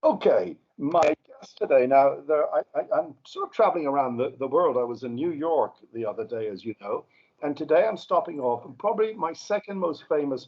Okay, my guest today. Now, I'm sort of traveling around the world. I was in New York the other day, as you know, and today I'm stopping off in probably my second most favorite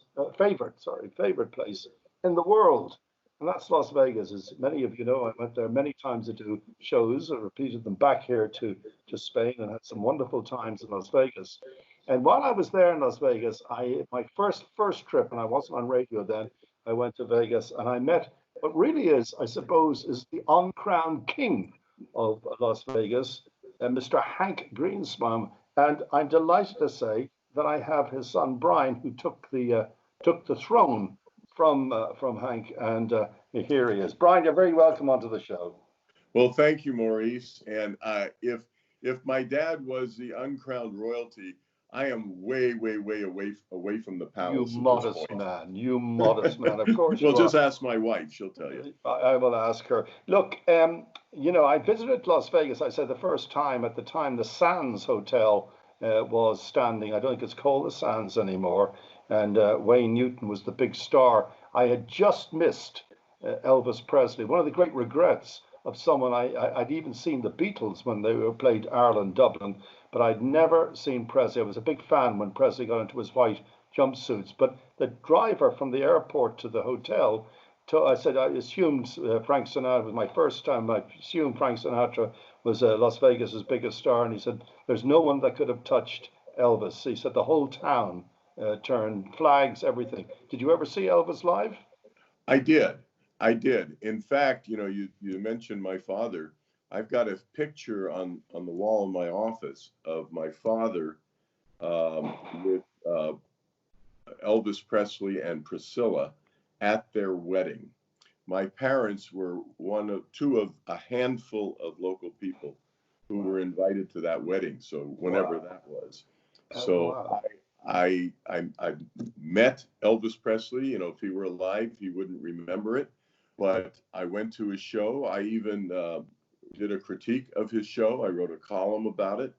place in the world, and that's Las Vegas. As many of you know, I went there many times to do shows. I repeated them back here to Spain, and had some wonderful times in Las Vegas. And while I was there in Las Vegas, I my first trip, and I wasn't on radio then. I went to Vegas, and I met what really is, I suppose, is the uncrowned king of Las Vegas, Mr. Hank Greenspun. And I'm delighted to say that I have his son Brian, who took the throne from Hank, and here he is. Brian, you're very welcome onto the show. Well, thank you, Maurice. And if my dad was the uncrowned royalty, I am way away from the palace. You modest man. You modest man. Of course. Well, just ask my wife; she'll tell you. I will ask her. Look, I visited Las Vegas. I said the first time. At the time, the Sands Hotel was standing. I don't think it's called the Sands anymore. And Wayne Newton was the big star. I had just missed Elvis Presley. One of the great regrets of someone I'd even seen the Beatles when they played Ireland, Dublin, but I'd never seen Presley. I was a big fan when Presley got into his white jumpsuits. But the driver from the airport to the hotel, I said I assumed Frank Sinatra was my first time. I assumed Frank Sinatra was Las Vegas's biggest star, and he said there's no one that could have touched Elvis. He said the whole town turned, flags, everything. Did you ever see Elvis live? I did. In fact, you mentioned my father. I've got a picture on the wall in my office of my father with Elvis Presley and Priscilla at their wedding. My parents were two of a handful of local people who were invited to that wedding. So whenever that was. So I met Elvis Presley. If he were alive, he wouldn't remember it. But I went to his show. I even did a critique of his show. I wrote a column about it.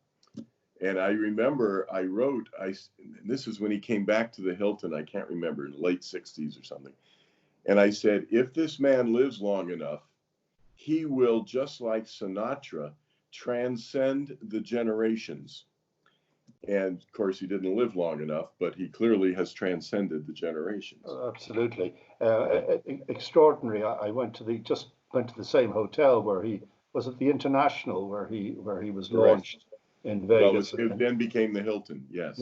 And I remember this is when he came back to the Hilton, I can't remember, in the late 60s or something. And I said, if this man lives long enough, he will, just like Sinatra, transcend the generations. And of course, he didn't live long enough, but he clearly has transcended the generations. Oh, absolutely, extraordinary. I went to the same hotel where he was at the International, where he was launched in Vegas. Well, it then became the Hilton. Yes.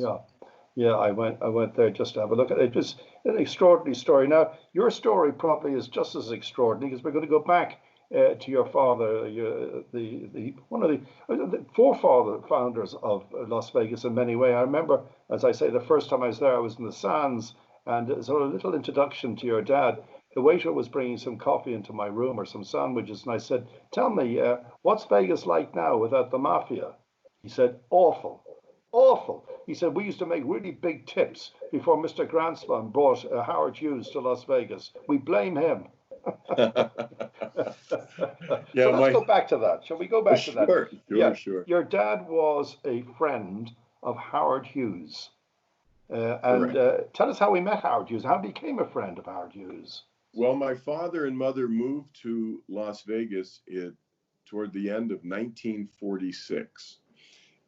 Yeah. I went there just to have a look at it. It was an extraordinary story. Now, your story probably is just as extraordinary, because we're going to go back to your father, one of the founders of Las Vegas in many ways. I remember, as I say, the first time I was there, I was in the Sands, and so a little introduction to your dad. The waiter was bringing some coffee into my room or some sandwiches, and I said, "Tell me, what's Vegas like now without the mafia?" He said, "Awful, awful." He said, "We used to make really big tips before Mr. Greenspun brought Howard Hughs to Las Vegas. We blame him." Yeah, so let's go back to that. Shall we go back to that? Sure. Your dad was a friend of Howard Hughs. Tell us how we met Howard Hughs, how he became a friend of Howard Hughs. Well, my father and mother moved to Las Vegas toward the end of 1946.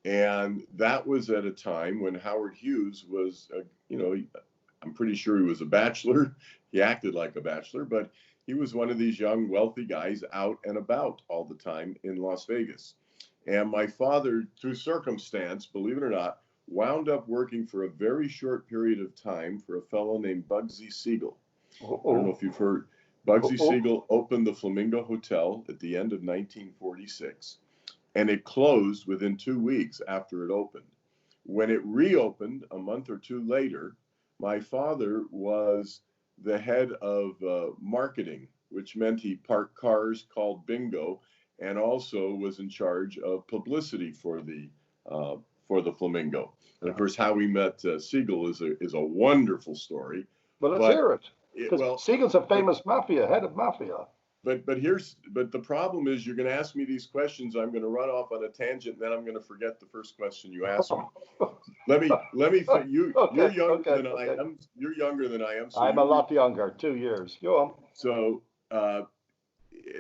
And that was at a time when Howard Hughs was, I'm pretty sure he was a bachelor. He acted like a bachelor, but he was one of these young, wealthy guys out and about all the time in Las Vegas. And my father, through circumstance, believe it or not, wound up working for a very short period of time for a fellow named Bugsy Seigal. I don't know if you've heard. Bugsy Seigal opened the Flamingo Hotel at the end of 1946, and it closed within 2 weeks after it opened. When it reopened a month or two later, my father was the head of marketing, which meant he parked cars, called bingo, and also was in charge of publicity for the Flamingo. And of course, how we met Seigal is a wonderful story. Well, let's hear it. Because Seigal's a famous head of mafia. But the problem is, you're going to ask me these questions. I'm going to run off on a tangent, and then I'm going to forget the first question you asked me. Let me. You're younger than I am. You're younger than I am. So I'm a lot younger, 2 years. Go on. So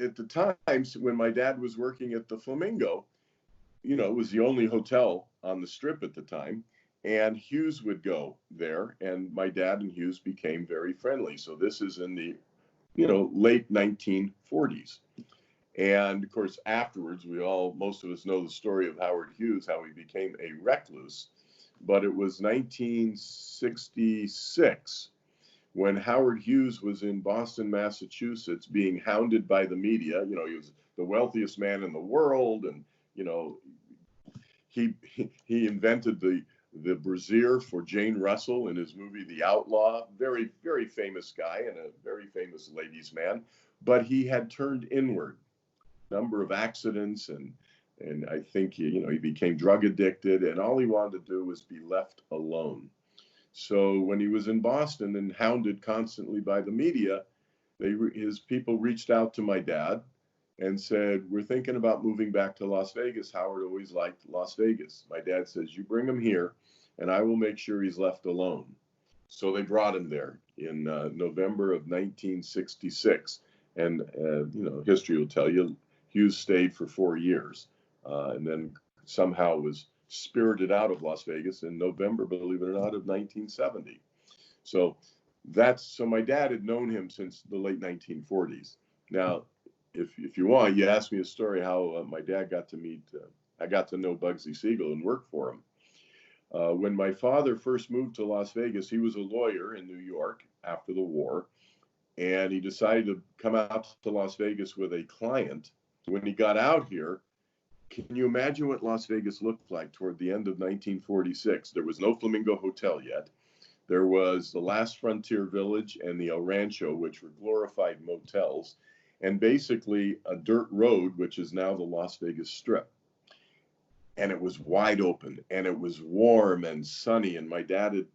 at the times when my dad was working at the Flamingo, you know, it was the only hotel on the Strip at the time. And Hughs would go there, and my dad and Hughs became very friendly. So this is in the, you know, late 1940s. And of course, afterwards, most of us know the story of Howard Hughs, how he became a recluse. But it was 1966 when Howard Hughs was in Boston, Massachusetts, being hounded by the media. You know, he was the wealthiest man in the world, and you know, he invented the brassiere for Jane Russell in his movie The Outlaw. Very, very famous guy and a very famous ladies' man. But he had turned inward. Number of accidents, and I think he became drug addicted, and all he wanted to do was be left alone. So when he was in Boston and hounded constantly by the media, his people reached out to my dad and said, "We're thinking about moving back to Las Vegas. Howard always liked Las Vegas." My dad says, "You bring him here, and I will make sure he's left alone." So they brought him there in November of 1966, and history will tell you, Hughes stayed for 4 years, and then somehow was spirited out of Las Vegas in November, believe it or not, of 1970. So my dad had known him since the late 1940s. Now, if you want, you asked me a story how my dad got to meet, I got to know Bugsy Seigal and work for him. When my father first moved to Las Vegas, he was a lawyer in New York after the war, and he decided to come out to Las Vegas with a client. When he got out here, can you imagine what Las Vegas looked like toward the end of 1946? There was no Flamingo Hotel yet. There was the Last Frontier Village and the El Rancho, which were glorified motels, and basically a dirt road, which is now the Las Vegas Strip. And it was wide open, and it was warm and sunny. And my dad had,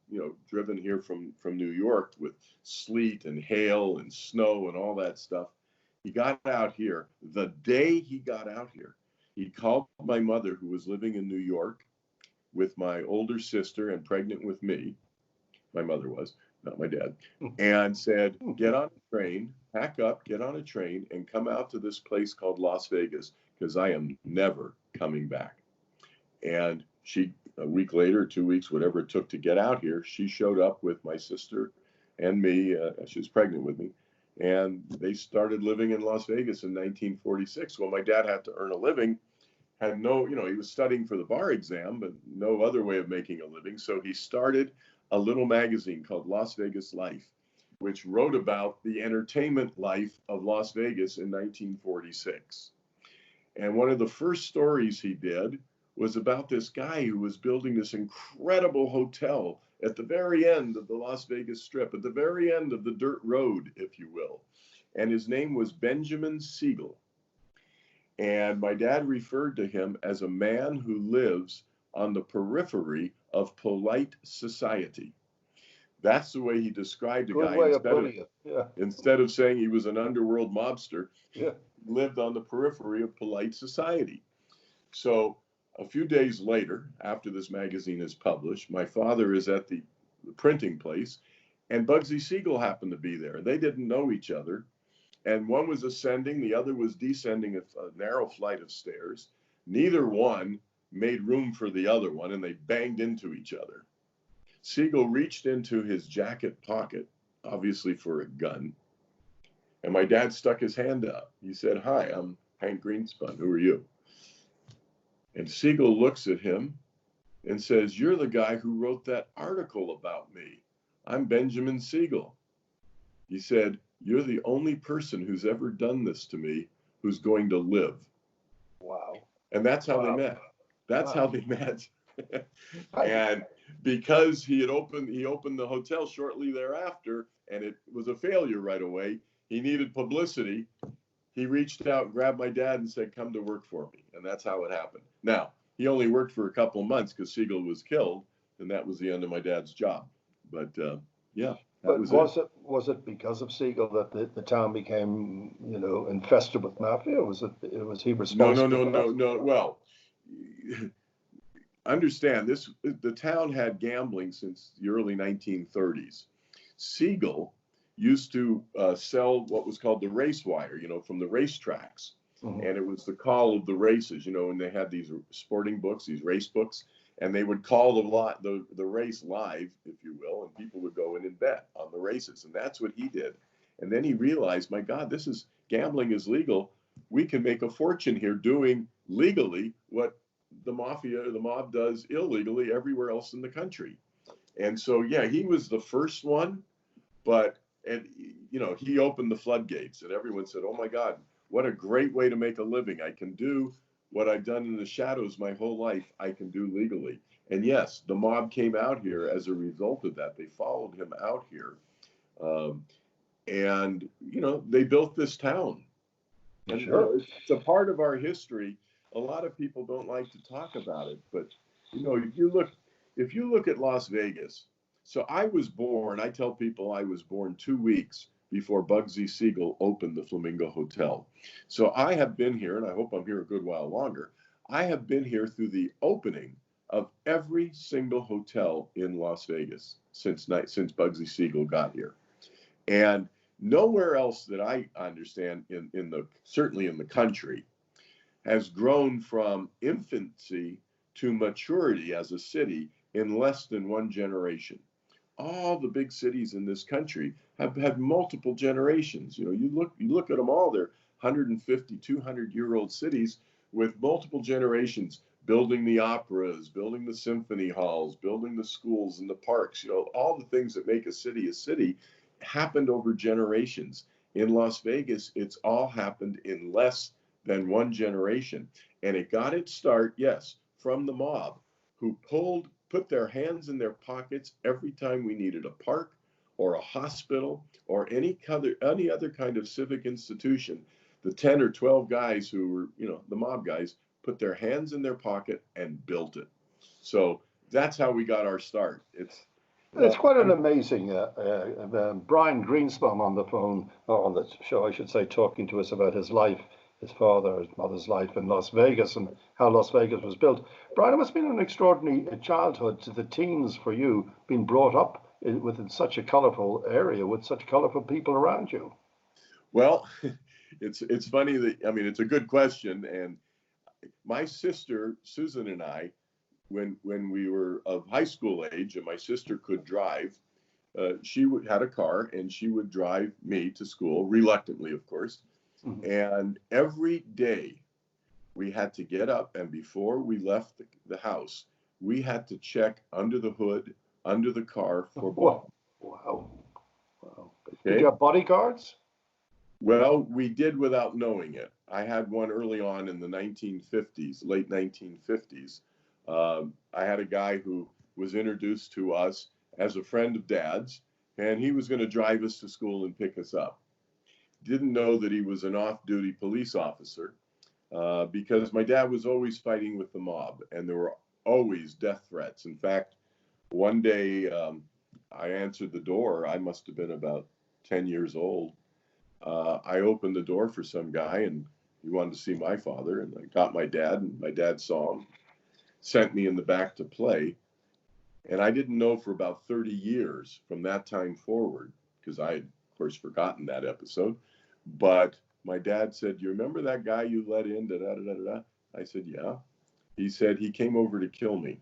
driven here from New York with sleet and hail and snow and all that stuff. He got out here. The day he got out here, he called my mother, who was living in New York with my older sister and pregnant with me. My mother was, not my dad, and said, "Get on a train, pack up, get on a train, and come out to this place called Las Vegas, because I am never coming back." And she, a week later, 2 weeks, whatever it took to get out here, she showed up with my sister and me. She was pregnant with me. And they started living in Las Vegas in 1946. Well, my dad had to earn a living, had no, he was studying for the bar exam, but no other way of making a living. So he started a little magazine called Las Vegas Life, which wrote about the entertainment life of Las Vegas in 1946. And one of the first stories he did was about this guy who was building this incredible hotel at the very end of the Las Vegas Strip, at the very end of the dirt road, if you will. And his name was Benjamin Seigal. And my dad referred to him as a man who lives on the periphery of polite society. That's the way he described a Good guy. way of putting it. Yeah. Instead of saying he was an underworld mobster, Yeah. he lived on the periphery of polite society. So a few days later, after this magazine is published, my father is at the printing place, and Bugsy Seigal happened to be there. They didn't know each other, and one was ascending, the other was descending a narrow flight of stairs. Neither one made room for the other one, and they banged into each other. Seigal reached into his jacket pocket, obviously for a gun, and my dad stuck his hand out. He said, "Hi, I'm Hank Greenspun. Who are you?" And Seigal looks at him and says, "You're the guy who wrote that article about me. I'm Benjamin Seigal." He said, "You're the only person who's ever done this to me who's going to live." Wow. And that's how they met. That's how they met. And because he opened the hotel shortly thereafter, and it was a failure right away, he needed publicity. He reached out, grabbed my dad, and said, "Come to work for me." And that's how it happened. Now, he only worked for a couple of months because Seigal was killed, and that was the end of my dad's job. But yeah, but was it because of Seigal that the town became, infested with mafia? Was he responsible? No. Well, understand this: the town had gambling since the early 1930s. Seigal used to sell what was called the race wire, from the racetracks. Mhm. And it was the call of the races, and they had these sporting books, these race books, and they would call the race live, if you will, and people would go in and bet on the races. And that's what he did. And then he realized, my God, gambling is legal. We can make a fortune here doing legally what the mob does illegally everywhere else in the country. And so, yeah, he was the first one, he opened the floodgates, and everyone said, oh my God, what a great way to make a living. I can do what I've done in the shadows my whole life, I can do legally. And yes, the mob came out here as a result of that. They followed him out here. And they built this town. And Sure. it's a part of our history. A lot of people don't like to talk about it, but if you look at Las Vegas. So I tell people I was born 2 weeks before Bugsy Seigal opened the Flamingo Hotel. So I have been here, and I hope I'm here a good while longer. I have been here through the opening of every single hotel in Las Vegas since Bugsy Seigal got here. And nowhere else that I understand certainly in the country has grown from infancy to maturity as a city in less than one generation. All the big cities in this country have had multiple generations. You look at them all, they're 150, 200-year-old cities with multiple generations, building the operas, building the symphony halls, building the schools and the parks. All the things that make a city happened over generations. In Las Vegas, it's all happened in less than one generation. And it got its start, yes, from the mob, who put their hands in their pockets every time we needed a park or a hospital or any other kind of civic institution. The 10 or 12 guys who were, the mob guys, put their hands in their pocket and built it. So that's how we got our start. It's quite an amazing Brian Greenspun on the phone, or on the show, I should say, talking to us about his life, his father, his mother's life in Las Vegas and how Las Vegas was built. Brian, it must have been an extraordinary childhood to the teens for you, being brought up within such a colorful area with such colorful people around you. Well, it's funny it's a good question. And my sister, Susan, and I, when we were of high school age and my sister could drive, she had a car and she would drive me to school, reluctantly, of course. Mm-hmm. And every day we had to get up, and before we left the house, we had to check under the hood, under the car for bombs. Wow. Okay. Did Okay. you have bodyguards? Well, we did without knowing it. I had one early on in the 1950s, late 1950s. I had a guy who was introduced to us as a friend of Dad's, and he was going to drive us to school and pick us up. Didn't know that he was an off-duty police officer because my dad was always fighting with the mob, and there were always death threats. In fact, one day I answered the door. I must have been about 10 years old. I opened the door for some guy, and he wanted to see my father, and I got my dad, and my dad saw him, sent me in the back to play. And I didn't know for about 30 years from that time forward, because I had, of course, forgotten that episode. But my dad said, "You remember that guy you let in?" Da, da, da, da, da. I said, "Yeah." He said, "He came over to kill me.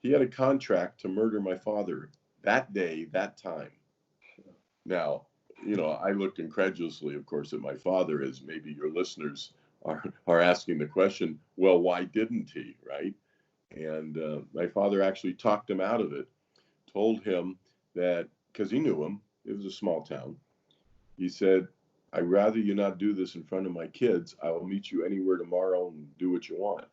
He had a contract to murder my father that day, that time." Now, I looked incredulously, of course, at my father, as maybe your listeners are asking the question, well, why didn't he, right? And my father actually talked him out of it, told him that, because he knew him, it was a small town. He said, "I'd rather you not do this in front of my kids. I will meet you anywhere tomorrow and do what you want."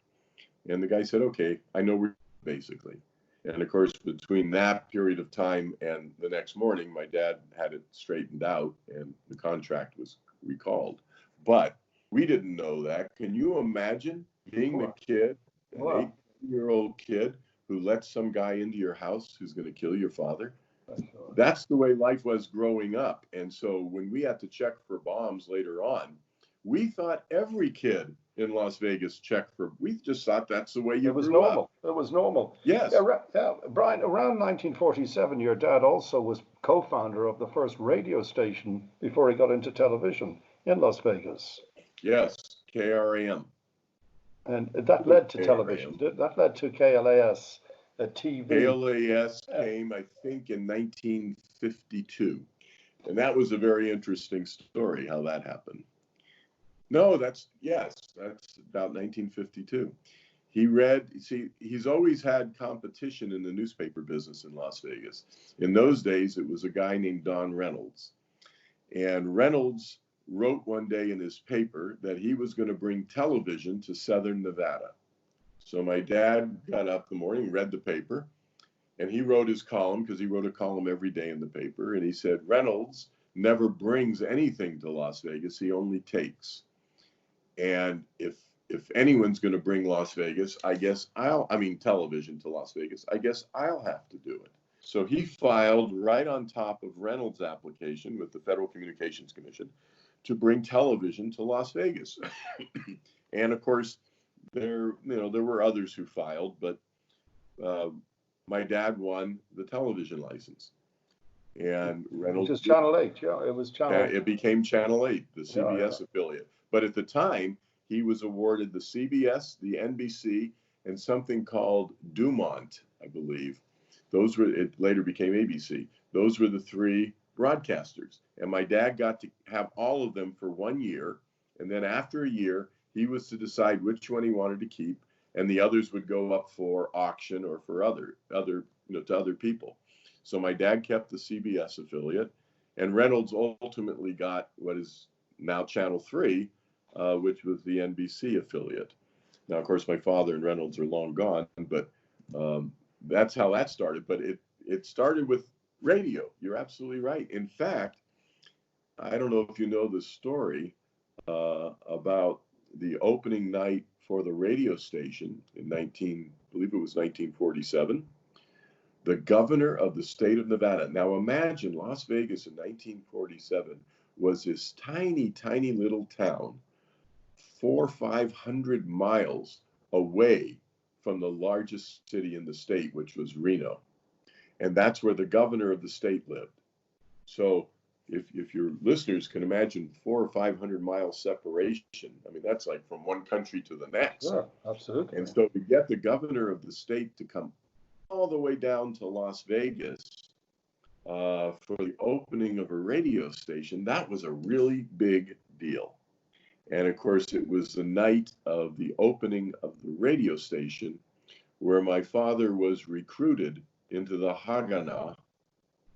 And the guy said, "Okay, I know where," basically. And of course, between that period of time and the next morning, my dad had it straightened out and the contract was recalled. But we didn't know that. Can you imagine being the kid, an 18-year-old kid who lets some guy into your house who's going to kill your father? That's the way life was growing up. And so when we had to check for bombs later on, we thought every kid in Las Vegas checked for, we just thought that's the way you grew up. It was normal. Yes. Brian, around 1947, your dad also was co-founder of the first radio station before he got into television in Las Vegas. Yes, KRAM. And that led to KRAM. television. That led to KLAS TV. KLAS came, I think, in 1952. And that was a very interesting story, how that happened. No, that's about 1952. He's always had competition in the newspaper business in Las Vegas. In those days, it was a guy named Don Reynolds. And Reynolds wrote one day in his paper that he was going to bring television to Southern Nevada. So my dad got up in the morning, read the paper, and he wrote his column, because he wrote a column every day in the paper. And he said, Reynolds never brings anything to Las Vegas, he only takes. And if anyone's going to bring television to Las Vegas, I guess I'll have to do it. So he filed right on top of Reynolds' application with the Federal Communications Commission to bring television to Las Vegas. And of course, there were others who filed, but my dad won the television license. And Reynolds, which is Channel 8, yeah, it was Channel 8. It became Channel 8, the CBS affiliate. But at the time, he was awarded the CBS, the NBC, and something called Dumont, I believe. It later became ABC. Those were the three broadcasters. And my dad got to have all of them for 1 year. And then after a year, he was to decide which one he wanted to keep, and the others would go up for auction or for to other people. So my dad kept the CBS affiliate, and Reynolds ultimately got what is now Channel 3, which was the NBC affiliate. Now, of course, my father and Reynolds are long gone, but that's how that started. But it started with radio. You're absolutely right. In fact, I don't know if you know the story about the opening night for the radio station in I believe it was 1947. The governor of the state of Nevada. Now imagine Las Vegas in 1947 was this tiny, tiny little town, 400 or 500 miles away from the largest city in the state, which was Reno. And that's where the governor of the state lived. So if your listeners can imagine 400 or 500 mile separation, I mean, that's like from one country to the next. Sure, absolutely. And so to get the governor of the state to come all the way down to Las Vegas for the opening of a radio station, that was a really big deal. And of course, it was the night of the opening of the radio station where my father was recruited into the Haganah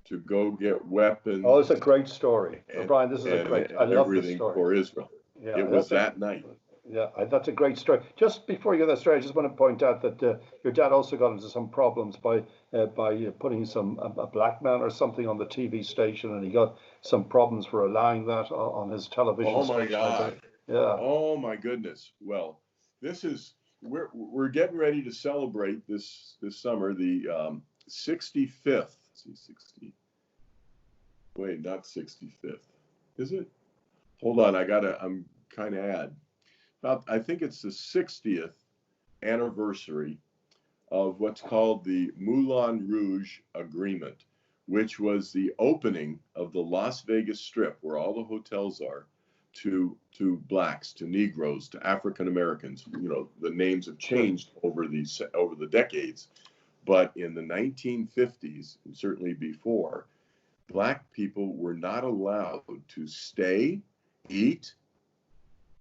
to go get weapons. Oh, it's a great story. Brian, this is a great, I love this story. For Israel. Yeah, it was that night. Yeah, that's a great story. Just before you get that story, I just want to point out that your dad also got into some problems by putting a black man or something on the TV station, and he got some problems for allowing that on his television. Oh my God! Yeah. Oh my goodness! Well, we're getting ready to celebrate this summer the 65th. Wait, not 65th, is it? Hold on, I'm kind of ad. I think it's the 60th anniversary of what's called the Moulin Rouge Agreement, which was the opening of the Las Vegas Strip, where all the hotels are, to blacks, to Negroes, to African Americans. You know, the names have changed over the decades, but in the 1950s, and certainly before, black people were not allowed to stay, eat,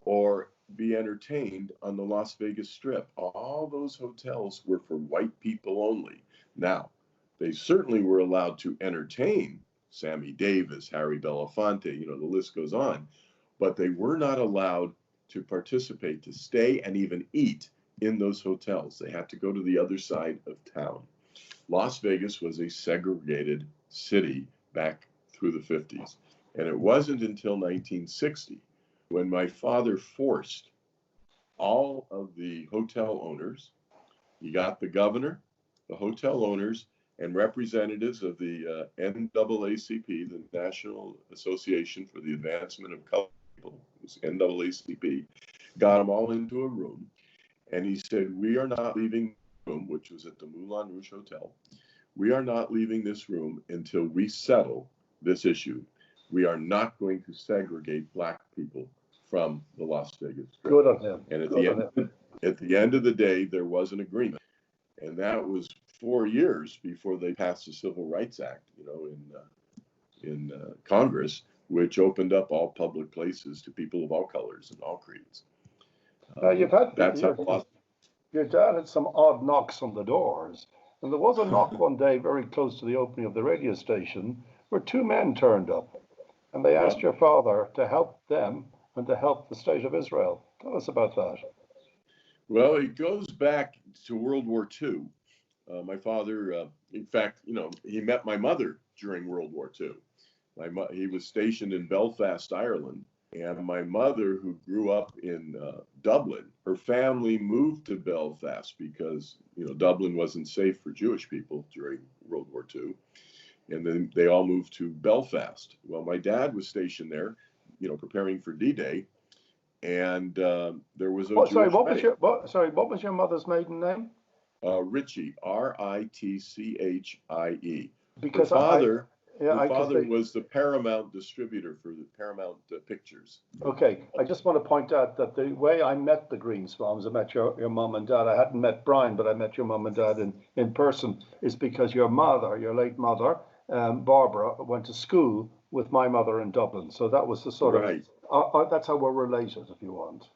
or be entertained on the Las Vegas Strip. All those hotels were for white people only. Now, they certainly were allowed to entertain Sammy Davis, Harry Belafonte, the list goes on, but they were not allowed to participate, to stay and even eat in those hotels. They had to go to the other side of town. Las Vegas was a segregated city back through the 50s. And it wasn't until 1960 when my father forced all of the hotel owners, he got the governor, the hotel owners, and representatives of the NAACP, the National Association for the Advancement of Colored People, it was NAACP, got them all into a room. And he said, we are not leaving the room, which was at the Moulin Rouge Hotel. we are not leaving this room until we settle this issue. We are not going to segregate black people from the Las Vegas Strip. Good on him. And Good at the end of the day, there was an agreement. And that was 4 years before they passed the Civil Rights Act, in Congress, which opened up all public places to people of all colors and all creeds. You've had That's how a lot. Your dad had some odd knocks on the doors. And there was a knock one day very close to the opening of the radio station where two men turned up. And they asked your father to help them and to help the state of Israel. Tell us about that. Well, it goes back to World War II. My father, in fact, he met my mother during World War II. He was stationed in Belfast, Ireland. And my mother, who grew up in Dublin, her family moved to Belfast because, Dublin wasn't safe for Jewish people during World War II. And then they all moved to Belfast. Well, my dad was stationed there, preparing for D-Day. And there was a Jewish what was your mother's maiden name? Ritchie, Ritchie. Because her father was the Paramount distributor for the Paramount Pictures. Okay, I just want to point out that the way I met the Greenspuns, I met your mom and dad. I hadn't met Brian, but I met your mom and dad in person, is because your mother, your late mother, Barbara, went to school with my mother in Dublin. So that was the sort of, that's how we're related, if you want.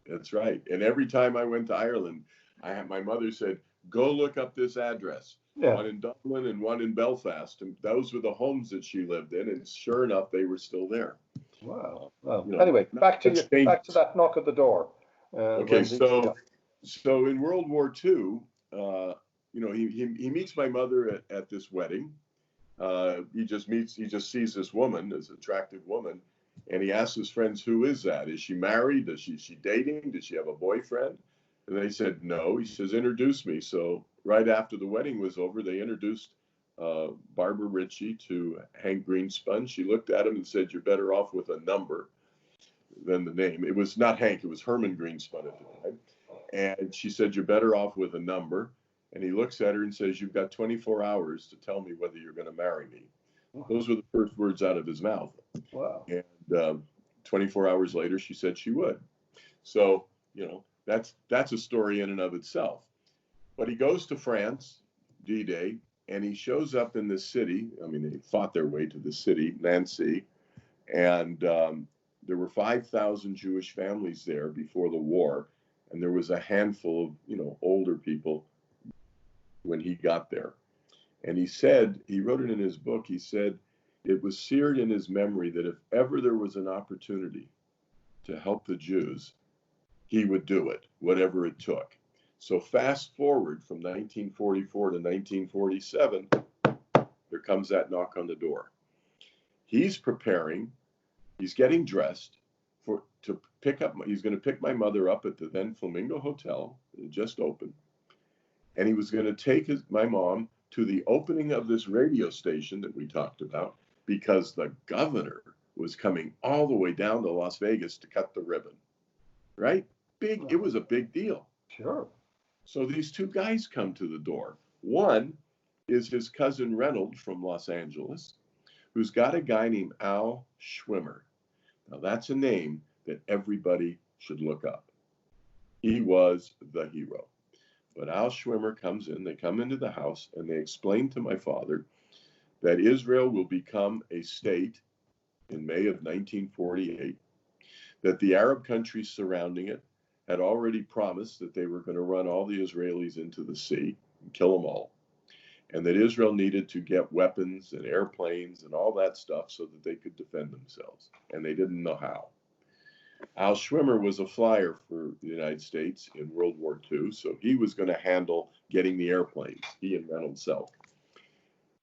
That's right. And every time I went to Ireland, my mother said, go look up this address. Yeah. One in Dublin and one in Belfast. And those were the homes that she lived in. And sure enough, they were still there. Wow. Well, anyway, back to that knock at the door. Okay, so in World War II, he meets my mother at this wedding. He just sees this woman, this attractive woman, and he asks his friends, who is that? Is she married? Is she dating? Does she have a boyfriend? And they said, no. He says, introduce me. So right after the wedding was over, they introduced Barbara Ritchie to Hank Greenspun. She looked at him and said, you're better off with a number than the name. It was not Hank, it was Herman Greenspun at the time. And she said, you're better off with a number. And he looks at her and says, you've got 24 hours to tell me whether you're going to marry me. Those were the first words out of his mouth. Wow. And 24 hours later, she said she would. So, that's a story in and of itself. But he goes to France, D-Day, and he shows up in this city. I mean, they fought their way to the city, Nancy. And there were 5,000 Jewish families there before the war. And there was a handful of, older people when he got there. And he said, he wrote it in his book, he said, it was seared in his memory that if ever there was an opportunity to help the Jews, he would do it, whatever it took. So fast forward from 1944 to 1947, there comes that knock on the door. He's preparing, he's getting dressed he's going to pick my mother up at the then Flamingo Hotel, it just opened. And he was going to take my mom to the opening of this radio station that we talked about because the governor was coming all the way down to Las Vegas to cut the ribbon, right? It was a big deal. Sure. So these two guys come to the door. One is his cousin Reynolds from Los Angeles, who's got a guy named Al Schwimmer. Now that's a name that everybody should look up. He was the hero. But Al Schwimmer comes in, they come into the house, and they explain to my father that Israel will become a state in May of 1948, that the Arab countries surrounding it had already promised that they were going to run all the Israelis into the sea and kill them all, and that Israel needed to get weapons and airplanes and all that stuff so that they could defend themselves, and they didn't know how. Al Schwimmer was a flyer for the United States in World War II, so he was going to handle getting the airplanes, he and Reynolds Selk.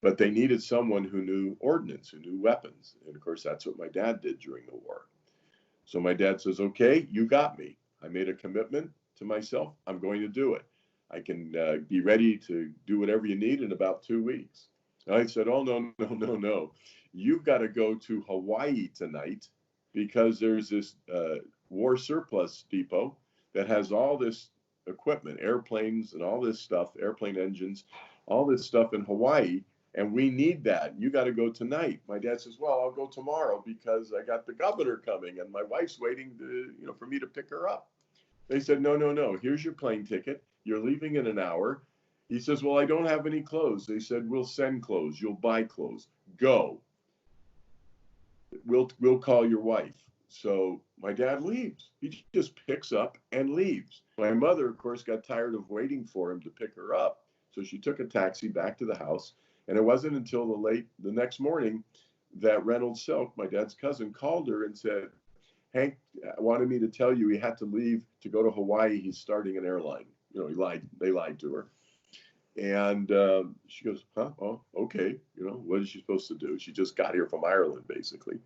But they needed someone who knew ordnance, who knew weapons. And of course, that's what my dad did during the war. So my dad says, okay, you got me. I made a commitment to myself. I'm going to do it. I can be ready to do whatever you need in about 2 weeks. And I said, oh, no. You've got to go to Hawaii tonight, because there's this war surplus depot that has all this equipment, airplanes and all this stuff, airplane engines, all this stuff in Hawaii, and we need that. You got to go tonight. My dad says, well, I'll go tomorrow because I got the governor coming and my wife's waiting to, for me to pick her up. They said, no, no, no. Here's your plane ticket. You're leaving in an hour. He says, well, I don't have any clothes. They said, we'll send clothes. You'll buy clothes. Go. We'll call your wife. So my dad leaves. He just picks up and leaves. My mother, of course, got tired of waiting for him to pick her up. So she took a taxi back to the house. And it wasn't until the next morning that Reynolds Silk, my dad's cousin, called her and said, Hank wanted me to tell you he had to leave to go to Hawaii. He's starting an airline. They lied to her. And she goes, huh? Oh, okay. What is she supposed to do? She just got here from Ireland, basically.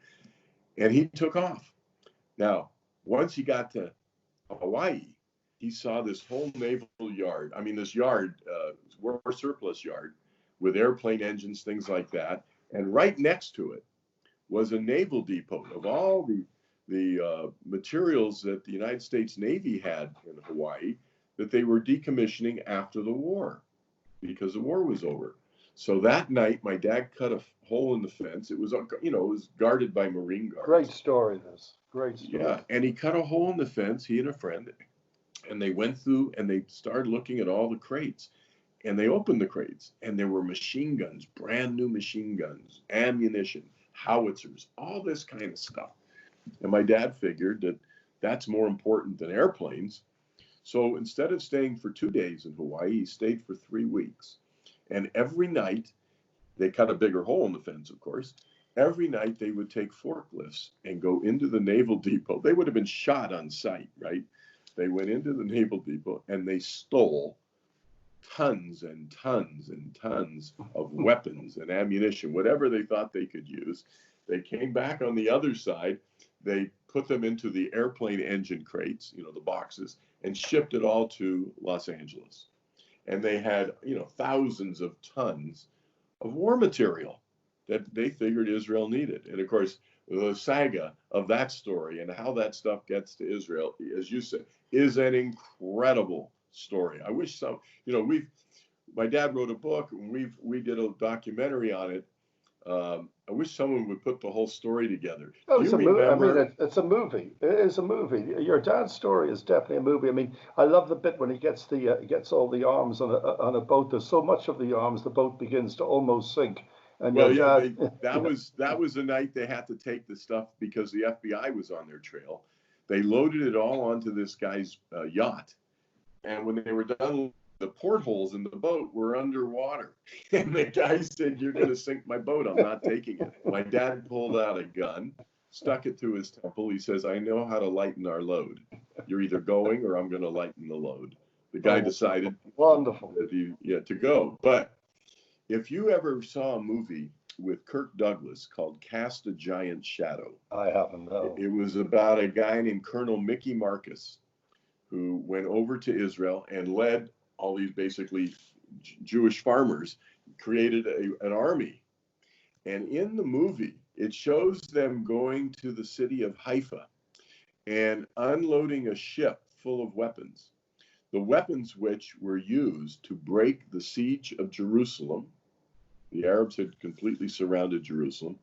And he took off. Now, once he got to Hawaii, he saw this whole naval yard. I mean, this yard, war surplus yard with airplane engines, things like that. And right next to it was a naval depot of all the materials that the United States Navy had in Hawaii that they were decommissioning after the war because the war was over. So that night, my dad cut a hole in the fence. It was, it was guarded by Marine guards. Great story, this. Great story. Yeah, and he cut a hole in the fence, he and a friend, and they went through and they started looking at all the crates. And they opened the crates, and there were machine guns, brand new machine guns, ammunition, howitzers, all this kind of stuff. And my dad figured that that's more important than airplanes. So instead of staying for 2 days in Hawaii, he stayed for 3 weeks. And every night, they cut a bigger hole in the fence, of course. Every night, they would take forklifts and go into the naval depot. They would have been shot on sight, right? They went into the naval depot, and they stole tons and tons and tons of weapons and ammunition, whatever they thought they could use. They came back on the other side. They put them into the airplane engine crates, the boxes, and shipped it all to Los Angeles. And they had, thousands of tons of war material that they figured Israel needed. And of course, the saga of that story and how that stuff gets to Israel, as you said, is an incredible story. I wish some, my dad wrote a book and we did a documentary on it. I wish someone would put the whole story together. Oh, it's a movie. I mean, it's a movie. It is a movie. Your dad's story is definitely a movie. I mean, I love the bit when he gets gets all the arms on a boat. There's so much of the arms, the boat begins to almost sink. And that was the night they had to take the stuff because the FBI was on their trail. They loaded it all onto this guy's yacht. And when they were done, the portholes in the boat were underwater. And the guy said, you're going to sink my boat. I'm not taking it. My dad pulled out a gun, stuck it to his temple. He says, I know how to lighten our load. You're either going or I'm going to lighten the load. The guy decided wonderful that to go. But if you ever saw a movie with Kirk Douglas called Cast a Giant Shadow. I haven't, no. It was about a guy named Colonel Mickey Marcus who went over to Israel and led all these basically Jewish farmers, created an army. And in the movie, it shows them going to the city of Haifa and unloading a ship full of weapons. The weapons which were used to break the siege of Jerusalem. The Arabs had completely surrounded Jerusalem.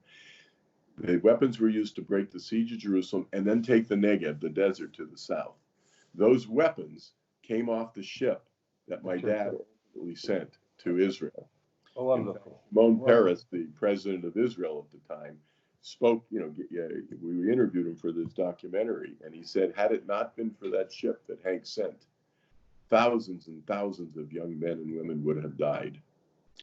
The weapons were used to break the siege of Jerusalem and then take the Negev, the desert, to the south. Those weapons came off the ship that my dad ultimately sent to Israel. Oh, wonderful. Shimon Peres, the president of Israel at the time, spoke, we interviewed him for this documentary, and he said, had it not been for that ship that Hank sent, thousands and thousands of young men and women would have died.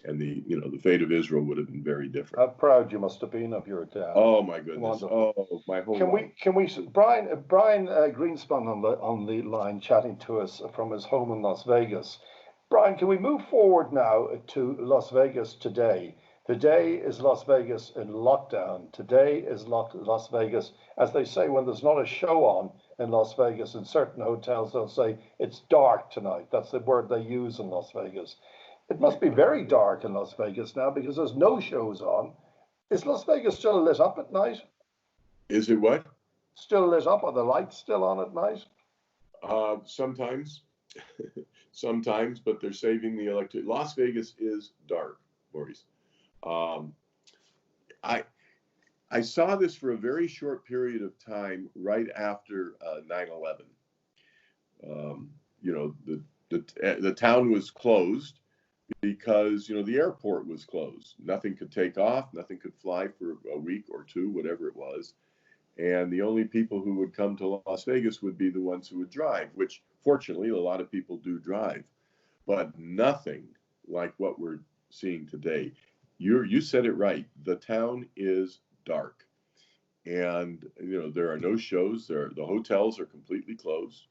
And the fate of Israel would have been very different. How proud you must have been of your dad. Oh my goodness! Wonderful. Oh, my whole life. Can we? Brian Greenspun on the line chatting to us from his home in Las Vegas. Brian, can we move forward now to Las Vegas today? Today is Las Vegas in lockdown. Today is Las Vegas, as they say, when there's not a show on in Las Vegas. In certain hotels, they'll say it's dark tonight. That's the word they use in Las Vegas. It must be very dark in Las Vegas now because there's no shows on. Is Las Vegas still lit up at night? Is it what? Still lit up? Are the lights still on at night? Sometimes. sometimes, but they're saving the electric. Las Vegas is dark, Maurice. Um, I I saw this for a very short period of time right after 9/11. You know, the town was closed because the airport was closed. Nothing could take off, nothing could fly for a week or two, whatever it was. And the only people who would come to Las Vegas would be the ones who would drive, which fortunately a lot of people do drive, but nothing like what we're seeing today. You said it right. The town is dark, and there are no shows. The hotels are completely closed.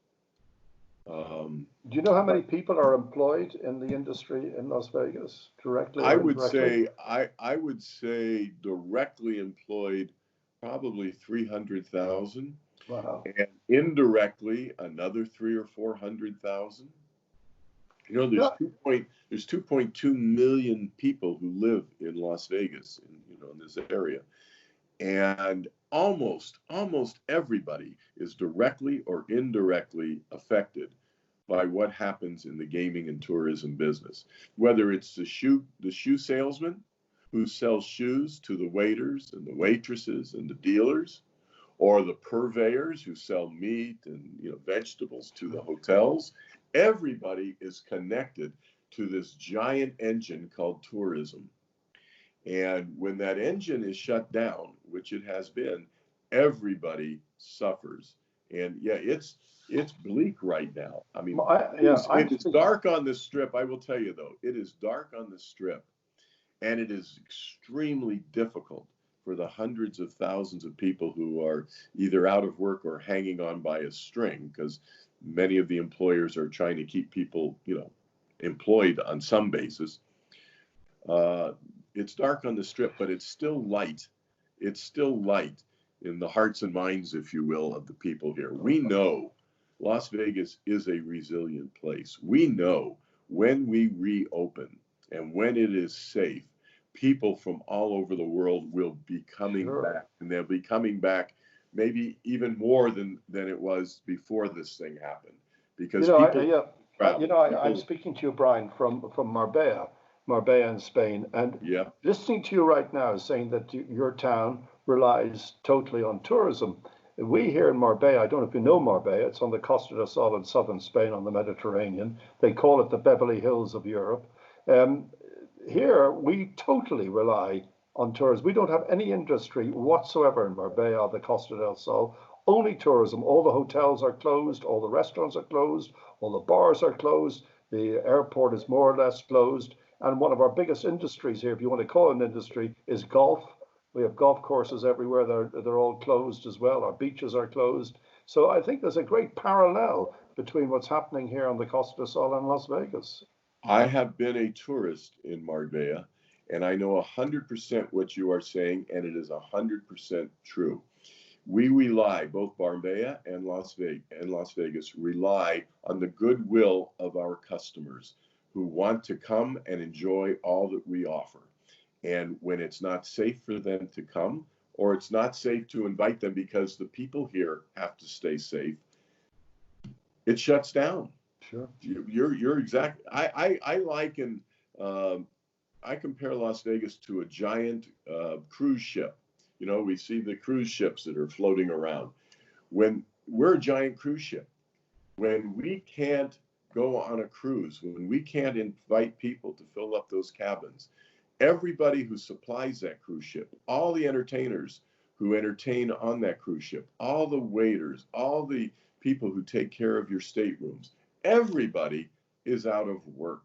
Do you know how many people are employed in the industry in Las Vegas, directly I or would indirectly? say I would say directly employed probably 300,000, Wow. and indirectly another 300,000 or 400,000. Yeah, There's 2.2 million people who live in Las Vegas, in this area, and almost everybody is directly or indirectly affected by what happens in the gaming and tourism business. Whether it's the shoe salesman who sells shoes to the waiters and the waitresses and the dealers, or the purveyors who sell meat and vegetables to the hotels. Everybody is connected to this giant engine called tourism. And when that engine is shut down, which it has been, everybody suffers. And yeah, it's bleak right now. I mean, yeah, it is dark on the strip. I will tell you though, it is dark on the strip, and it is extremely difficult for the hundreds of thousands of people who are either out of work or hanging on by a string, because many of the employers are trying to keep people, employed on some basis. Uh, it's dark on the strip, but it's still light. It's still light in the hearts and minds, if you will, of the people here. We know Las Vegas is a resilient place. We know when we reopen and when it is safe, people from all over the world will be coming back, and they'll be coming back maybe even more than it was before this thing happened, because I'm speaking to you, Brian, from Marbella in Spain, and yeah, listening to you right now, saying that your town relies totally on tourism. We here in Marbella, I don't know if you know Marbella, it's on the Costa del Sol in southern Spain on the Mediterranean. They call it the Beverly Hills of Europe. Um, Here, we totally rely on tourism. We don't have any industry whatsoever in Marbella or the Costa del Sol, only tourism. All the hotels are closed, all the restaurants are closed, all the bars are closed, the airport is more or less closed. And one of our biggest industries here, if you want to call it an industry, is golf. We have golf courses everywhere. They're all closed as well. Our beaches are closed. So I think there's a great parallel between what's happening here on the Costa del Sol and Las Vegas. I have been a tourist in Marbella, and I know 100% what you are saying, and it is 100% true. We rely, both Marbella and Las Vegas rely on the goodwill of our customers who want to come and enjoy all that we offer. And when it's not safe for them to come, or it's not safe to invite them because the people here have to stay safe, it shuts down. Sure. You're exact. I liken I compare Las Vegas to a giant cruise ship. We see the cruise ships that are floating around. When we're a giant cruise ship, when we can't go on a cruise, when we can't invite people to fill up those cabins, everybody who supplies that cruise ship, all the entertainers who entertain on that cruise ship, all the waiters, all the people who take care of your staterooms, everybody is out of work.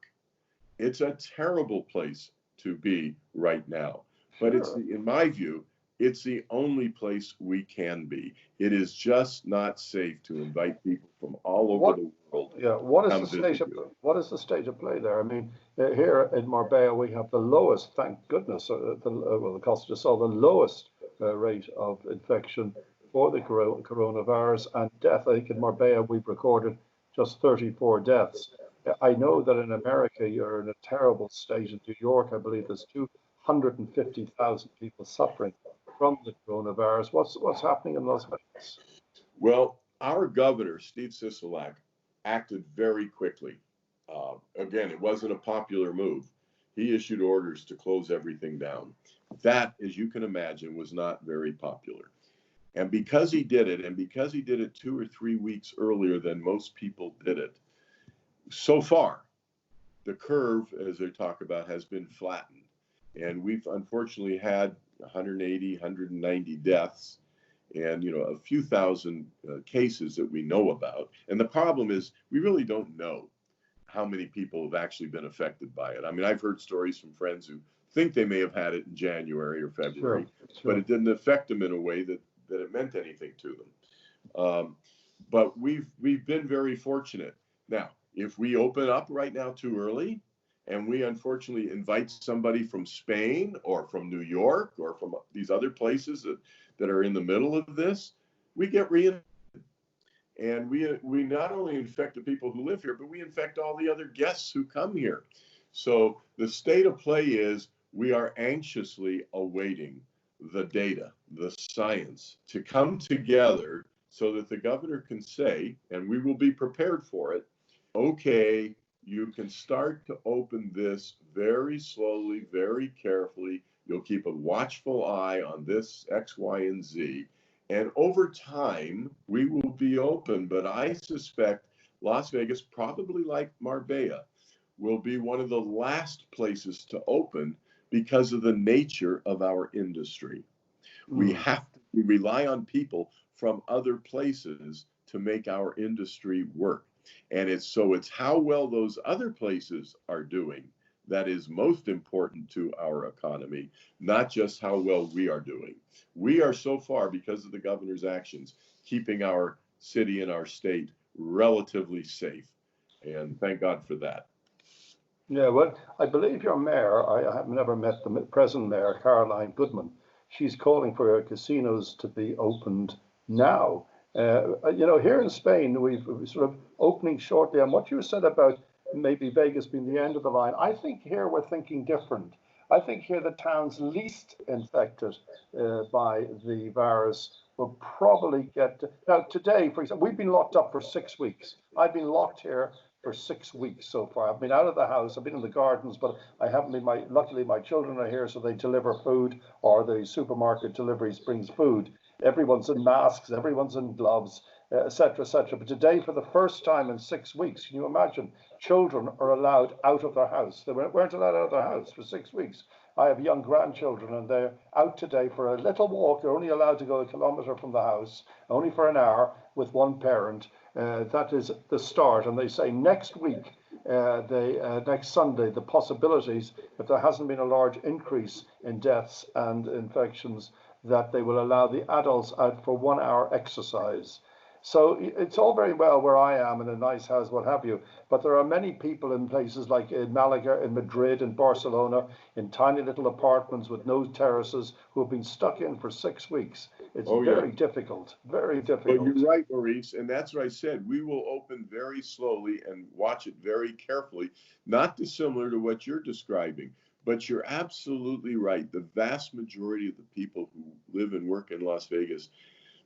It's a terrible place to be right now. But in my view, it's the only place we can be. It is just not safe to invite people from all over the world. Yeah, what is the state of play there? I mean, here in Marbella we have the lowest, thank goodness, the Costa del Sol, the lowest rate of infection for the coronavirus and death. I think in Marbella we've recorded just 34 deaths. I know that in America you're in a terrible state. In New York, I believe there's 250,000 people suffering from the coronavirus. What's happening in Las Vegas? Well, our governor, Steve Sisolak, acted very quickly. Again, it wasn't a popular move. He issued orders to close everything down. That, as you can imagine, was not very popular. And because he did it, and because he did it 2 or 3 weeks earlier than most people did it, so far, the curve, as they talk about, has been flattened. And we've unfortunately had 180, 190 deaths and, a few thousand cases that we know about. And the problem is we really don't know how many people have actually been affected by it. I mean, I've heard stories from friends who think they may have had it in January or February, Sure. but it didn't affect them in a way that it meant anything to them. But we've been very fortunate. Now, if we open up right now too early, and we unfortunately invite somebody from Spain or from New York or from these other places that are in the middle of this, we get reinfected. And we not only infect the people who live here, but we infect all the other guests who come here. So the state of play is we are anxiously awaiting the data, the science to come together so that the governor can say, and we will be prepared for it, okay, you can start to open this very slowly, very carefully. You'll keep a watchful eye on this X, Y, and Z. And over time, we will be open. But I suspect Las Vegas, probably like Marbella, will be one of the last places to open because of the nature of our industry. We rely on people from other places to make our industry work. And it's how well those other places are doing that is most important to our economy, not just how well we are doing. We are so far, because of the governor's actions, keeping our city and our state relatively safe. And thank God for that. Yeah, well, I believe your mayor, I have never met the present mayor, Caroline Goodman. She's calling for casinos to be opened now. Here in Spain, we've sort of opening shortly. And what you said about maybe Vegas being the end of the line, I think here we're thinking different. I think here the towns least infected by the virus will probably get. Now, today, for example, we've been locked up for 6 weeks. I've been locked here for 6 weeks so far. I've been out of the house, I've been in the gardens, but I haven't been. Luckily, my children are here, so they deliver food, or the supermarket deliveries brings food. Everyone's in masks, everyone's in gloves, etc., etc. But today, for the first time in 6 weeks, can you imagine, children are allowed out of their house. They weren't allowed out of their house for 6 weeks. I have young grandchildren, and they're out today for a little walk. They're only allowed to go a kilometre from the house, only for an hour with one parent. That is the start. And they say next week, next Sunday, the possibilities, if there hasn't been a large increase in deaths and infections, that they will allow the adults out for 1 hour exercise. So it's all very well where I am in a nice house, what have you, but there are many people in places like in Malaga, in Madrid, in Barcelona, in tiny little apartments with no terraces, who have been stuck in for 6 weeks. It's very difficult, very difficult. Well, you're right, Maurice, and that's what I said. We will open very slowly and watch it very carefully, not dissimilar to what you're describing. But you're absolutely right. The vast majority of the people who live and work in Las Vegas,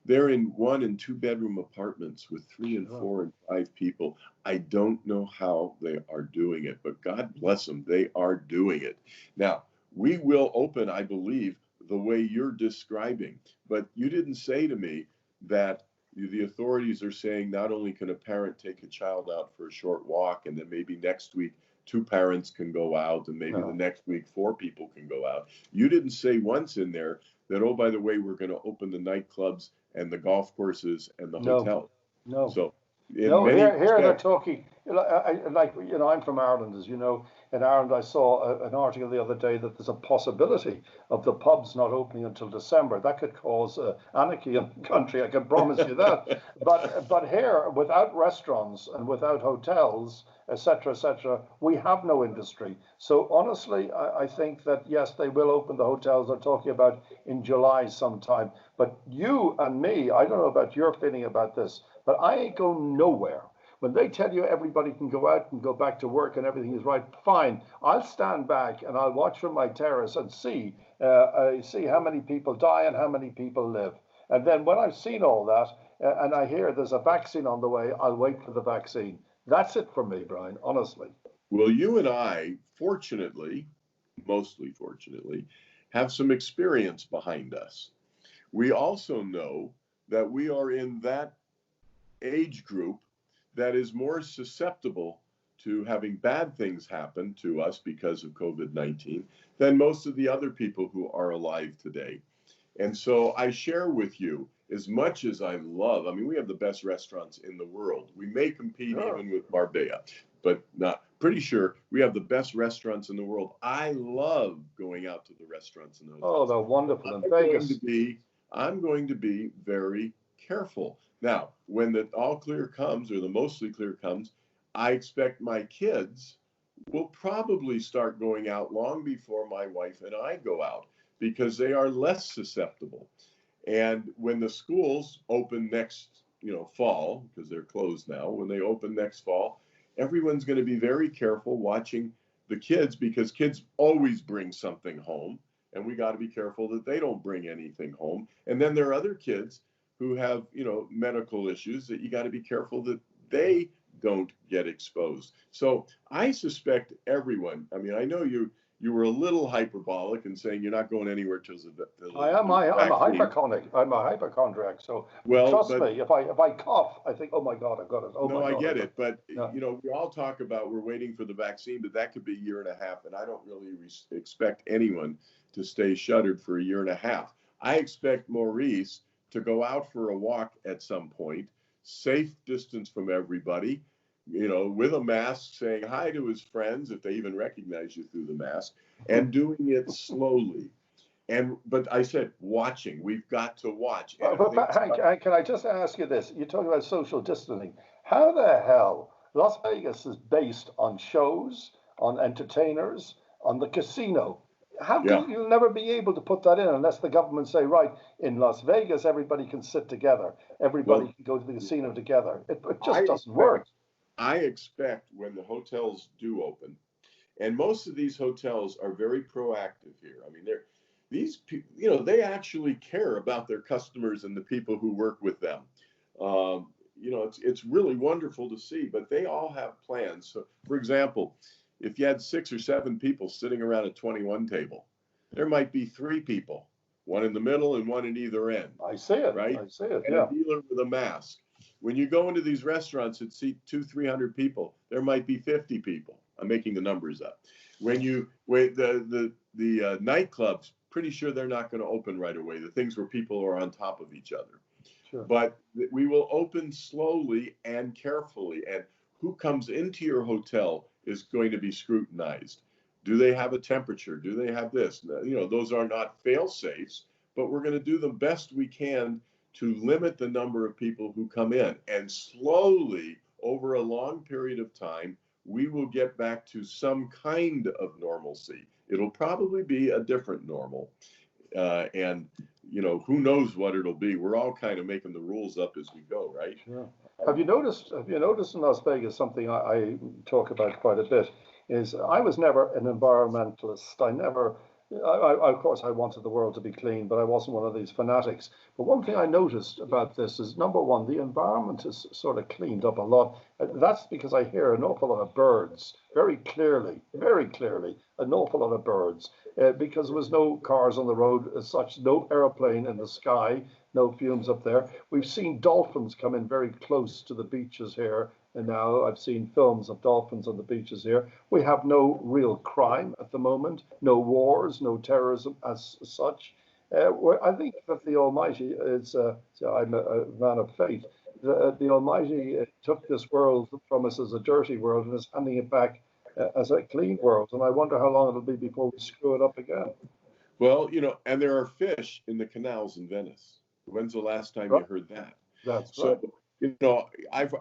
they're in 1 and 2 bedroom apartments with 3 and 4 and 5 people. I don't know how they are doing it, but God bless them, they are doing it. Now, we will open, I believe, the way you're describing, but you didn't say to me that the authorities are saying not only can a parent take a child out for a short walk, and then maybe next week 2 parents can go out, and maybe the next week 4 people can go out. You didn't say once in there that, oh, by the way, we're going to open the nightclubs and the golf courses and the hotels. No. So here they're talking, I'm from Ireland, as you know. In Ireland, I saw an article the other day that there's a possibility of the pubs not opening until December. That could cause anarchy in the country, I can promise you that. But here, without restaurants and without hotels, etc., we have no industry. So honestly, I think that, yes, they will open the hotels. They're talking about in July sometime. But you and me, I don't know about your feeling about this, but I ain't going nowhere. When they tell you everybody can go out and go back to work and everything is right, fine. I'll stand back and I'll watch from my terrace and see how many people die and how many people live. And then when I've seen all that, and I hear there's a vaccine on the way. I'll wait for the vaccine. That's it for me, Brian, honestly. Well, you and I, fortunately, mostly fortunately, have some experience behind us. We also know that we are in that age group that is more susceptible to having bad things happen to us because of COVID-19 than most of the other people who are alive today. And so I share with you, as much as I love, I mean, we have the best restaurants in the world. We may compete Sure. even with Marbella, but not pretty sure we have the best restaurants in the world. I love going out to the restaurants and the Oh, hotels. they're wonderful in I'm going to Vegas. be, I'm going to be very careful. Now, when the all clear comes or the mostly clear comes, I expect my kids will probably start going out long before my wife and I go out because they are less susceptible. And when the schools open next, fall, because they're closed now, when they open next fall, everyone's going to be very careful watching the kids because kids always bring something home. And we got to be careful that they don't bring anything home. And then there are other kids who have, medical issues that you got to be careful that they don't get exposed. So I suspect everyone, I mean, I know you were a little hyperbolic in saying you're not going anywhere till I am. I'm a vaccine. hypochondriac. I'm a hypochondriac. So Well, trust but me, if I cough, I think, oh my God, I got it. Oh no, my I God, I get got it. it. But, No. we all talk about we're waiting for the vaccine, but that could be a year and a half. And I don't really expect anyone to stay shuttered for a year and a half. I expect Maurice to go out for a walk at some point, safe distance from everybody, with a mask, saying hi to his friends, if they even recognize you through the mask, and doing it slowly. But I said, watching. We've got to watch. And if things Hank, can I just ask you this? You talk about social distancing. How the hell Las Vegas is based on shows, on entertainers, on the casino? How yeah. can you never be able to put that in unless the government say, right, in Las Vegas, everybody can sit together, everybody Well, can go to the casino together. It I just doesn't work. expect, I expect when the hotels do open, and most of these hotels are very proactive here. I mean, these people, they actually care about their customers and the people who work with them. It's really wonderful to see, but they all have plans. So, for example, if you had 6 or 7 people sitting around a 21 table, there might be 3 people, one in the middle and one in either end, I see it. right? I see it. And a Yeah. dealer with a mask. When you go into these restaurants that seat 200-300 people, there might be 50 people. I'm making the numbers up. When the nightclubs, pretty sure they're not going to open right away. The things where people are on top of each other. Sure. But we will open slowly and carefully. And who comes into your hotel is going to be scrutinized. Do they have a temperature? Do they have this? Those are not fail safes, but we're going to do the best we can to limit the number of people who come in. And slowly, over a long period of time, we will get back to some kind of normalcy. It'll probably be a different normal. And who knows what it'll be. We're all kind of making the rules up as we go, right? Sure. Have you noticed in Las Vegas something I talk about quite a bit is I was never an environmentalist. Of course, I wanted the world to be clean, but I wasn't one of these fanatics. But one thing I noticed about this is, number one, the environment is sort of cleaned up a lot. That's because I hear an awful lot of birds, very clearly, an awful lot of birds, because there was no cars on the road as such, no airplane in the sky, no fumes up there. We've seen dolphins come in very close to the beaches here. And now I've seen films of dolphins on the beaches here. We have no real crime at the moment, no wars, no terrorism as such. I think that the Almighty is, I'm a man of faith, the Almighty took this world from us as a dirty world and is handing it back as a clean world. And I wonder how long it'll be before we screw it up again. Well, and there are fish in the canals in Venice. When's the last time you heard that? That's So, right.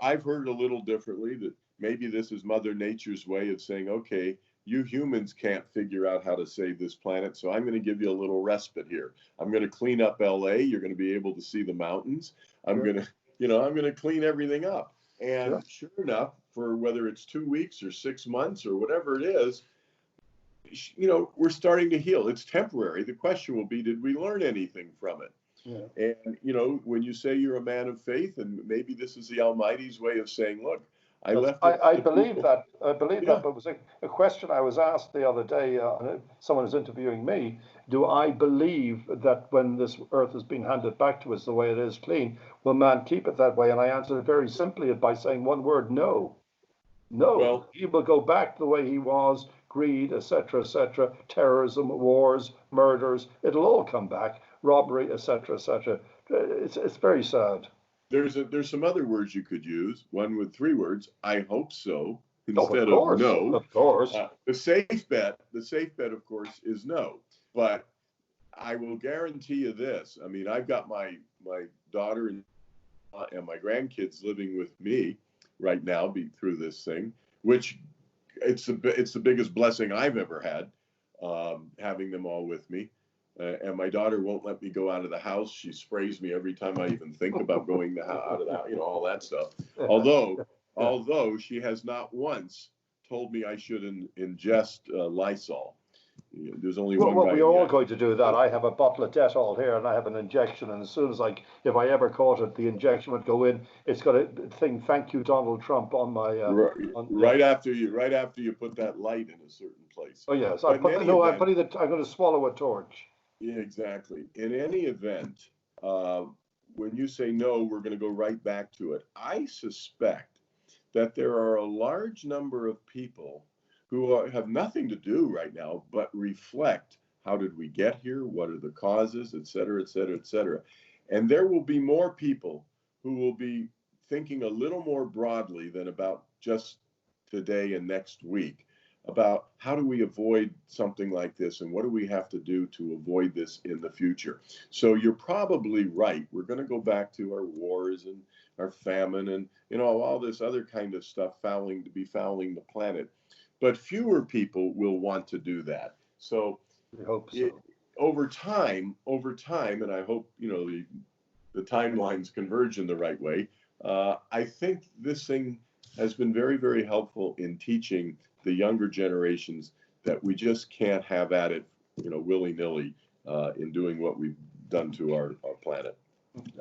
I've heard a little differently that maybe this is Mother Nature's way of saying, okay, you humans can't figure out how to save this planet, so I'm going to give you a little respite here. I'm going to clean up LA. You're going to be able to see the mountains. I'm going to clean everything up. And sure enough, for whether it's 2 weeks or 6 months or whatever it is, we're starting to heal. It's temporary. The question will be, did we learn anything from it? Yeah. And, you know, when you say you're a man of faith, and maybe this is the Almighty's way of saying, look, I left it I to the believe people. that. I believe Yeah. that. But it was a question I was asked the other day. Someone was interviewing me. Do I believe that when this earth has been handed back to us the way it is clean, will man keep it that way? And I answered it very simply by saying one word: no. No. Well, He will go back the way he was. Greed, etc., terrorism, wars, murders. It'll all come back. Robbery, etc. It's very sad. there's some other words you could use. One with three words. I hope so Oh, of instead of course, no. of course. The safe bet, of course, is no. But I will guarantee you this. I mean, I've got my daughter and my grandkids living with me right now through this thing, which it's the biggest blessing I've ever had, having them all with me. And my daughter won't let me go out of the house. She sprays me every time I even think about going out of the house, you know, all that stuff. Although, Yeah. although she has not once told me I should ingest Lysol. There's only one Well, guy we're in the all island. going to do that. I have a bottle of Dettol here, and I have an injection. And as soon as if I ever caught it, the injection would go in. It's got a thing. Thank you, Donald Trump, on my. Yeah. Right after you put that light in a certain place. Oh yes, But in any no. I'm event, putting the. I'm going to swallow a torch. yeah, exactly. In any event, uh, when you say no, we're going to go right back to it. I suspect that there are a large number of people who have nothing to do right now but reflect: how did we get here? What are the causes, et cetera, et cetera, et cetera. And there will be more people who will be thinking a little more broadly than about just today and next week, about how do we avoid something like this, and what do we have to do to avoid this in the future. So you're probably right. We're going to go back to our wars and our famine and, you know, all this other kind of stuff fouling the planet. But fewer people will want to do that. So We hope so. over time, and I hope, you know, the timelines converge in the right way. I think this thing has been very, very helpful in teaching the younger generations that we just can't have at it, you know, willy-nilly in doing what we've done to our planet.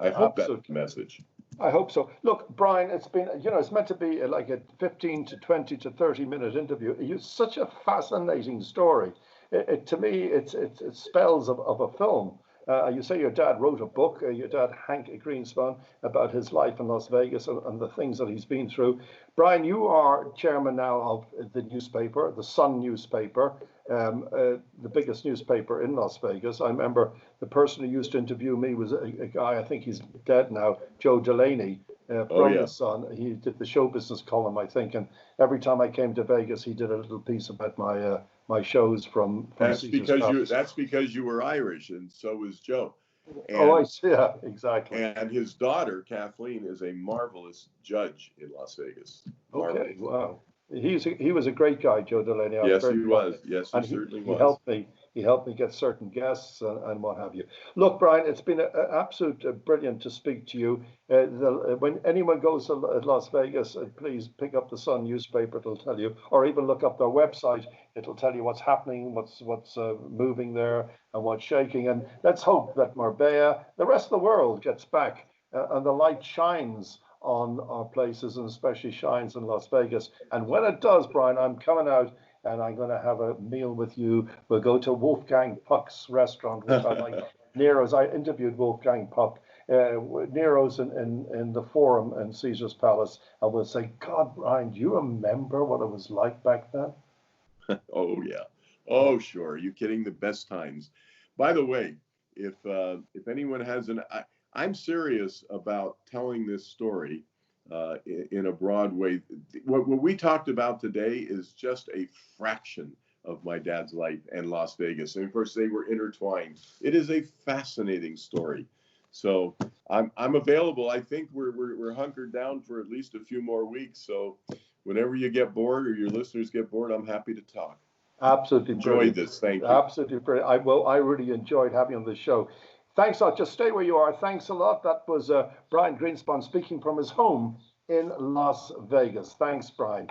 I hope that's the message. I hope so. Look, Brian, it's been, you know, it's meant to be like a 15 to 20 to 30-minute interview. It's such a fascinating story. To me, it spells of a film. You say your dad wrote a book, your dad, Hank Greenspun, about his life in Las Vegas and the things that he's been through. Brian, you are chairman now of the newspaper, the Sun newspaper, the biggest newspaper in Las Vegas. I remember the person who used to interview me was a guy, I think he's dead now, Joe Delaney, from the Sun. He did the show business column, I think, and every time I came to Vegas, he did a little piece about my shows from Caesar's Palace. That's because you were Irish, and so was Joe. Oh, I And see. Yeah, exactly. and his daughter Kathleen is a marvelous judge in Las Vegas. Marvelous. Okay, wow. He was a great guy, Joe Delaney. I was Yes, very he fond was. of him. Yes, he And certainly he was. helped me. He helped me get certain guests and what have you. Look, Brian, it's been absolute brilliant to speak to you. When anyone goes to Las Vegas, please pick up the Sun newspaper. It'll tell you, or even look up their website. It'll tell you what's happening, what's moving there, and what's shaking. And let's hope that Marbella, the rest of the world, gets back and the light shines on our places, and especially shines in Las Vegas. And when it does, Brian, I'm coming out and I'm going to have a meal with you. We'll go to Wolfgang Puck's restaurant, which I like. Nero's. I interviewed Wolfgang Puck. Nero's in the Forum in Caesar's Palace, and we'll say, God, Brian, do you remember what it was like back then? Oh yeah. Oh sure. Are you kidding? The best times. By the way, if anyone has I'm serious about telling this story in a broad way. What we talked about today is just a fraction of my dad's life and Las Vegas, and of course they were intertwined. It is a fascinating story. So I'm available. I think we're hunkered down for at least a few more weeks. So whenever you get bored or your listeners get bored, I'm happy to talk. Absolutely Enjoyed this. Thank you. Absolutely brilliant. I really enjoyed having you on the show. Thanks a lot. Just stay where you are. Thanks a lot. That was Brian Greenspun speaking from his home in Las Vegas. Thanks, Brian.